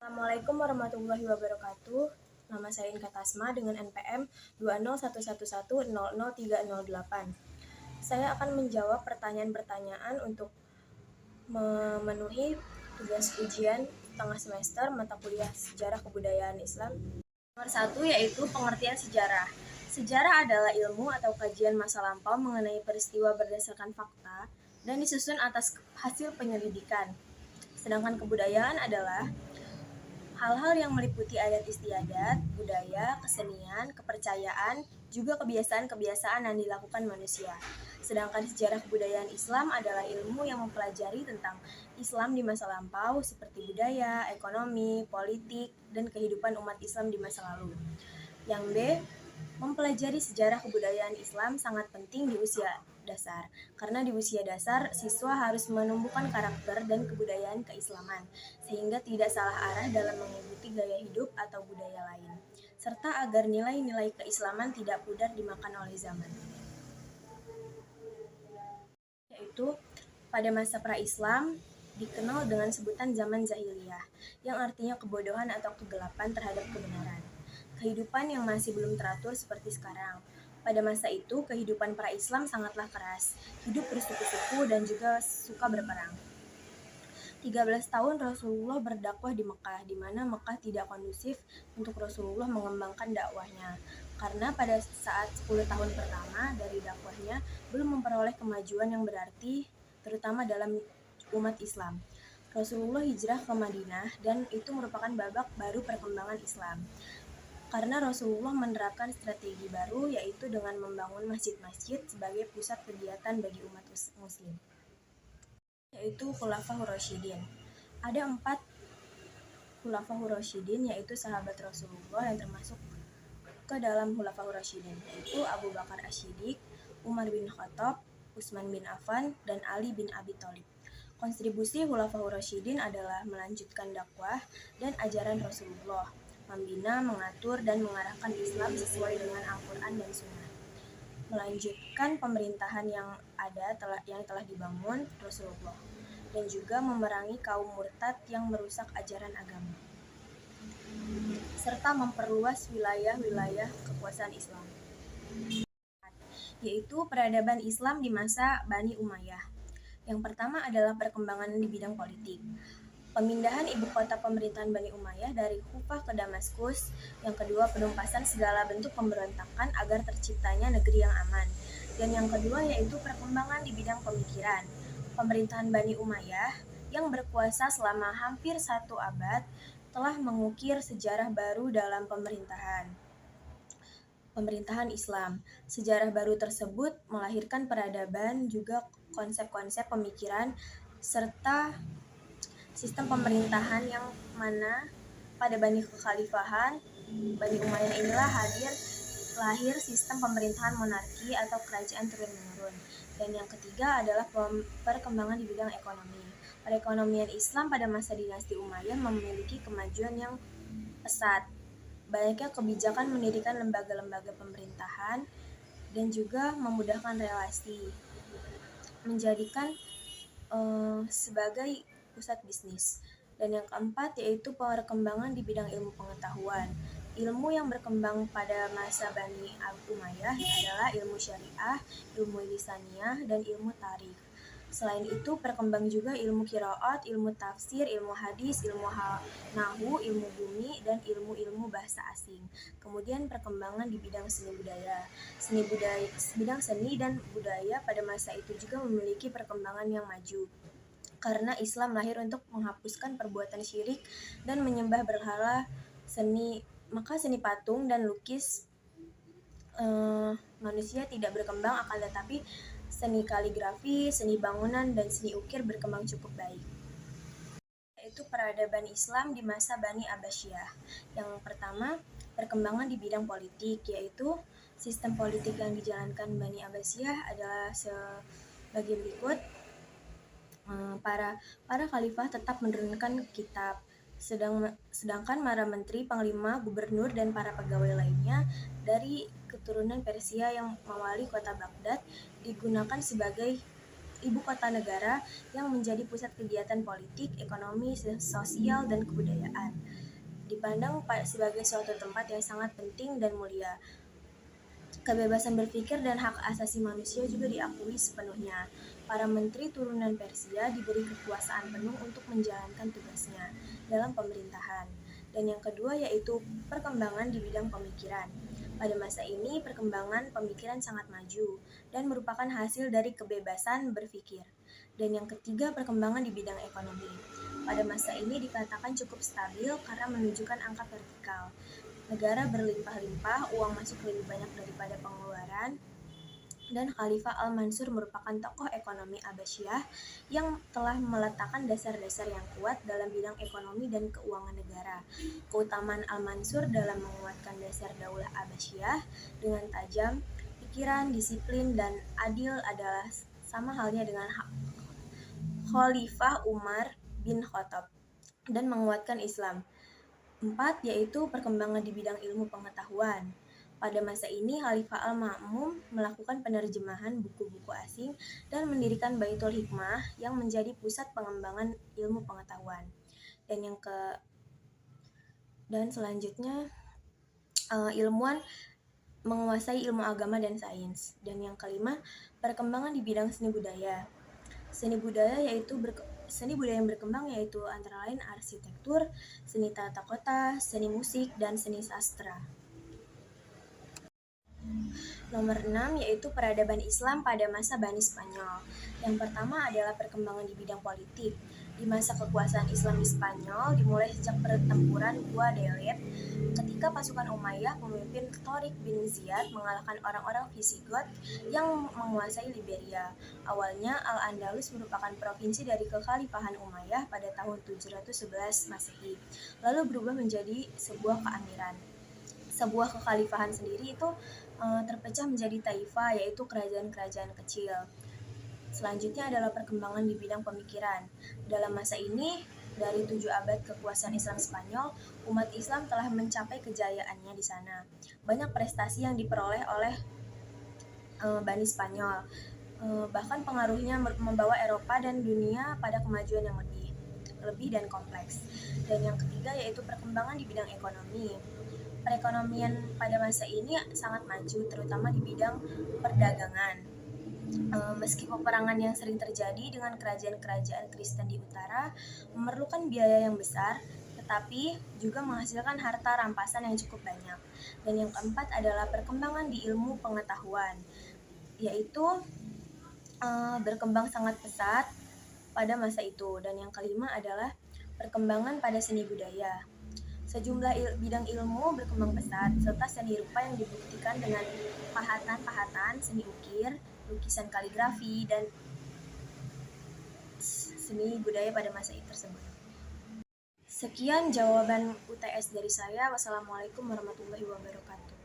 Assalamualaikum warahmatullahi wabarakatuh. Nama saya Inka Tasma dengan NPM 20111000308. Saya akan menjawab pertanyaan-pertanyaan untuk memenuhi tugas ujian setengah semester mata kuliah Sejarah Kebudayaan Islam. Nomor 1 yaitu pengertian sejarah. Sejarah adalah ilmu atau kajian masa lampau mengenai peristiwa berdasarkan fakta dan disusun atas hasil penyelidikan. Sedangkan kebudayaan adalah hal-hal yang meliputi adat istiadat, budaya, kesenian, kepercayaan, juga kebiasaan-kebiasaan yang dilakukan manusia. Sedangkan sejarah kebudayaan Islam adalah ilmu yang mempelajari tentang Islam di masa lampau seperti budaya, ekonomi, politik, dan kehidupan umat Islam di masa lalu. Yang B, mempelajari sejarah kebudayaan Islam sangat penting di usia dasar, karena di usia dasar siswa harus menumbuhkan karakter dan kebudayaan keislaman, sehingga tidak salah arah dalam mengikuti gaya hidup atau budaya lain, serta agar nilai-nilai keislaman tidak pudar dimakan oleh zaman. Yaitu, pada masa pra-Islam dikenal dengan sebutan zaman jahiliyah, yang artinya kebodohan atau kegelapan terhadap kebenaran. Kehidupan yang masih belum teratur seperti sekarang. Pada masa itu, kehidupan pra-Islam sangatlah keras, hidup bersuku-suku dan juga suka berperang. 13 tahun Rasulullah berdakwah di Mekah, di mana Mekah tidak kondusif untuk Rasulullah mengembangkan dakwahnya. Karena pada saat 10 tahun pertama dari dakwahnya belum memperoleh kemajuan yang berarti, terutama dalam umat Islam. Rasulullah hijrah ke Madinah dan itu merupakan babak baru perkembangan Islam. Karena Rasulullah menerapkan strategi baru, yaitu dengan membangun masjid-masjid sebagai pusat kegiatan bagi umat muslim, yaitu Khulafaur Rasyidin. Ada 4 Khulafaur Rasyidin, yaitu sahabat Rasulullah yang termasuk ke dalam Khulafaur Rasyidin, yaitu Abu Bakar Asy-Syiddiq, Umar bin Khattab, Utsman bin Affan, dan Ali bin Abi Thalib. Kontribusi Khulafaur Rasyidin adalah melanjutkan dakwah dan ajaran Rasulullah, membina, mengatur, dan mengarahkan Islam sesuai dengan Al-Quran dan Sunnah, melanjutkan pemerintahan yang telah dibangun Rasulullah, dan juga memerangi kaum murtad yang merusak ajaran agama, serta memperluas wilayah-wilayah kekuasaan Islam, yaitu peradaban Islam di masa Bani Umayyah. Yang pertama adalah perkembangan di bidang politik. Pemindahan ibu kota pemerintahan Bani Umayyah dari Kufah ke Damaskus. Yang kedua, penumpasan segala bentuk pemberontakan agar terciptanya negeri yang aman. Dan yang kedua yaitu perkembangan di bidang pemikiran. Pemerintahan Bani Umayyah yang berkuasa selama hampir 1 abad telah mengukir sejarah baru dalam pemerintahan Islam. Sejarah baru tersebut melahirkan peradaban, juga konsep-konsep pemikiran, serta sistem pemerintahan yang mana pada Bani Kekhalifahan Bani Umayyah inilah lahir sistem pemerintahan monarki atau kerajaan turun-menurun. Dan yang ketiga adalah perkembangan di bidang ekonomi. Perekonomian Islam pada masa dinasti Umayyah memiliki kemajuan yang pesat. Banyaknya kebijakan mendirikan lembaga-lembaga pemerintahan dan juga memudahkan relasi, menjadikan sebagai pusat bisnis. Dan yang keempat yaitu perkembangan di bidang ilmu pengetahuan. Ilmu yang berkembang pada masa Bani Umayyah adalah ilmu syariah, ilmu lisaniyah, dan ilmu tarikh. Selain itu, berkembang juga ilmu qiraat, ilmu tafsir, ilmu hadis, ilmu nahwu, ilmu bumi, dan ilmu-ilmu bahasa asing. Kemudian perkembangan di bidang bidang seni dan budaya pada masa itu juga memiliki perkembangan yang maju. Karena Islam lahir untuk menghapuskan perbuatan syirik dan menyembah berhala, maka seni patung dan lukis manusia tidak berkembang, akan tetapi seni kaligrafi, seni bangunan, dan seni ukir berkembang cukup baik. Yaitu peradaban Islam di masa Bani Abbasiyah. Yang pertama, perkembangan di bidang politik, yaitu sistem politik yang dijalankan Bani Abbasiyah adalah sebagai berikut. Para khalifah tetap menurunkan kitab, sedangkan para menteri, panglima, gubernur, dan para pegawai lainnya dari keturunan Persia yang mewali kota Baghdad digunakan sebagai ibu kota negara yang menjadi pusat kegiatan politik, ekonomi, sosial, dan kebudayaan. dipandang sebagai suatu tempat yang sangat penting dan mulia. Kebebasan berpikir dan hak asasi manusia juga diakui sepenuhnya. Para menteri turunan Persia diberi kekuasaan penuh untuk menjalankan tugasnya dalam pemerintahan. Dan yang kedua yaitu perkembangan di bidang pemikiran. Pada masa ini, perkembangan pemikiran sangat maju dan merupakan hasil dari kebebasan berpikir. Dan yang ketiga, perkembangan di bidang ekonomi. Pada masa ini dikatakan cukup stabil karena menunjukkan angka vertikal. Negara berlimpah-limpah, uang masuk lebih banyak daripada pengeluaran, dan Khalifah Al-Mansur merupakan tokoh ekonomi Abbasiyah yang telah meletakkan dasar-dasar yang kuat dalam bidang ekonomi dan keuangan negara. Keutamaan Al-Mansur dalam menguatkan dasar Daulah Abbasiyah dengan tajam, pikiran, disiplin, dan adil adalah sama halnya dengan Khalifah Umar bin Khattab dan menguatkan Islam. 4. Yaitu perkembangan di bidang ilmu pengetahuan. Pada masa ini, Khalifah Al-Ma'mum melakukan penerjemahan buku-buku asing dan mendirikan Baitul Hikmah yang menjadi pusat pengembangan ilmu pengetahuan. Dan selanjutnya, ilmuwan menguasai ilmu agama dan sains. Dan yang kelima, perkembangan di bidang seni budaya. Seni budaya yang berkembang yaitu antara lain arsitektur, seni tata kota, seni musik, dan seni sastra. Nomor 6 yaitu peradaban Islam pada masa Bani Spanyol. Yang pertama adalah perkembangan di bidang politik. Di masa kekuasaan Islam di Spanyol dimulai sejak pertempuran Guadalete ketika pasukan Umayyah pemimpin Torik bin Ziyad mengalahkan orang-orang Visigot yang menguasai Liberia. Awalnya Al-Andalus merupakan provinsi dari kekhalifahan Umayyah pada tahun 711 Masehi, lalu berubah menjadi sebuah keamiran. Sebuah kekhalifahan sendiri itu terpecah menjadi taifah, yaitu kerajaan-kerajaan kecil. Selanjutnya adalah perkembangan di bidang pemikiran. Dalam masa ini, dari 7 abad kekuasaan Islam Spanyol, umat Islam telah mencapai kejayaannya di sana. Banyak prestasi yang diperoleh oleh Bani Spanyol. Bahkan pengaruhnya membawa Eropa dan dunia pada kemajuan yang lebih dan kompleks. Dan yang ketiga yaitu perkembangan di bidang ekonomi. Perekonomian pada masa ini sangat maju, terutama di bidang perdagangan. Meski peperangan yang sering terjadi dengan kerajaan-kerajaan Kristen di utara memerlukan biaya yang besar, tetapi juga menghasilkan harta rampasan yang cukup banyak. Dan yang keempat adalah perkembangan di ilmu pengetahuan, yaitu berkembang sangat pesat pada masa itu. Dan yang kelima adalah perkembangan pada seni budaya. Sejumlah bidang ilmu berkembang pesat, serta seni rupa yang dibuktikan dengan pahatan-pahatan, seni ukir, lukisan kaligrafi, dan seni budaya pada masa tersebut. Sekian jawaban UTS dari saya. Wassalamualaikum warahmatullahi wabarakatuh.